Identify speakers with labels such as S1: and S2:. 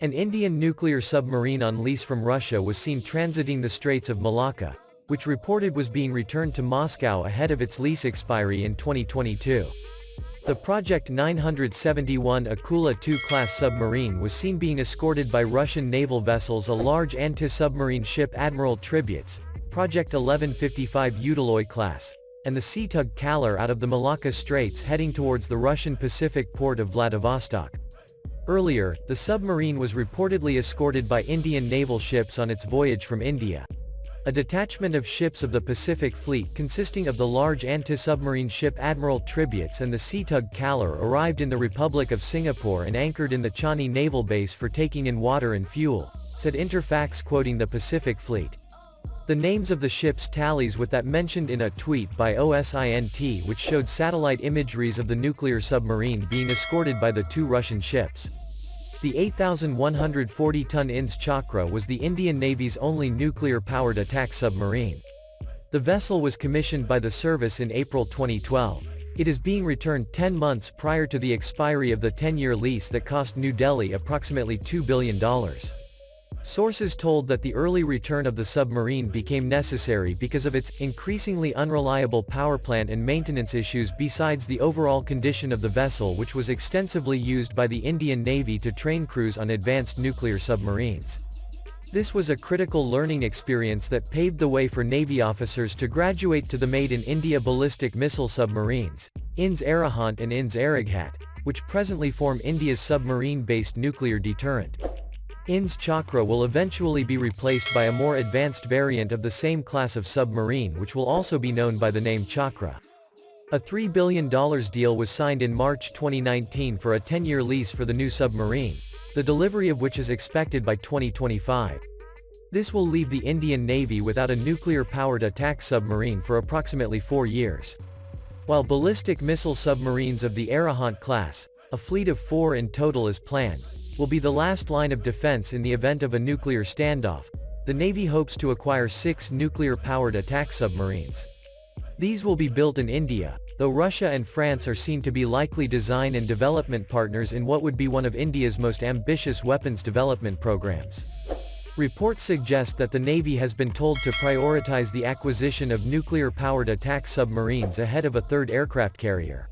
S1: An Indian nuclear submarine on lease from Russia was seen transiting the Straits of Malacca, which reported was being returned to Moscow ahead of its lease expiry in 2022. The Project 971 Akula II-class submarine was seen being escorted by Russian naval vessels, a large anti-submarine ship Admiral Tributs, Project 1155 Udaloy-class, and the sea tug Kalar out of the Malacca Straits heading towards the Russian Pacific port of Vladivostok. Earlier, the submarine was reportedly escorted by Indian naval ships on its voyage from India. A detachment of ships of the Pacific Fleet consisting of the large anti-submarine ship Admiral Tributs and the sea tug Kalar arrived in the Republic of Singapore and anchored in the Changi naval base for taking in water and fuel, said Interfax quoting the Pacific Fleet. The names of the ships tallies with that mentioned in a tweet by OSINT, which showed satellite imageries of the nuclear submarine being escorted by the two Russian ships. The 8,140-ton INS Chakra was the Indian Navy's only nuclear-powered attack submarine. The vessel was commissioned by the service in April 2012. It is being returned 10 months prior to the expiry of the 10-year lease that cost New Delhi approximately $2 billion. Sources told that the early return of the submarine became necessary because of its increasingly unreliable power plant and maintenance issues, besides the overall condition of the vessel, which was extensively used by the Indian Navy to train crews on advanced nuclear submarines. This was a critical learning experience that paved the way for Navy officers to graduate to the Made in India ballistic missile submarines, INS Arihant and INS Arighat, which presently form India's submarine-based nuclear deterrent. INS Chakra will eventually be replaced by a more advanced variant of the same class of submarine, which will also be known by the name Chakra. A $3 billion deal was signed in March 2019 for a 10-year lease for the new submarine, the delivery of which is expected by 2025. This will leave the Indian Navy without a nuclear-powered attack submarine for approximately 4 years. While ballistic missile submarines of the Arihant class, a fleet of 4 in total is planned, will be the last line of defense in the event of a nuclear standoff, the Navy hopes to acquire 6 nuclear-powered attack submarines. These will be built in India, though Russia and France are seen to be likely design and development partners in what would be one of India's most ambitious weapons development programs. Reports suggest that the Navy has been told to prioritize the acquisition of nuclear-powered attack submarines ahead of a third aircraft carrier.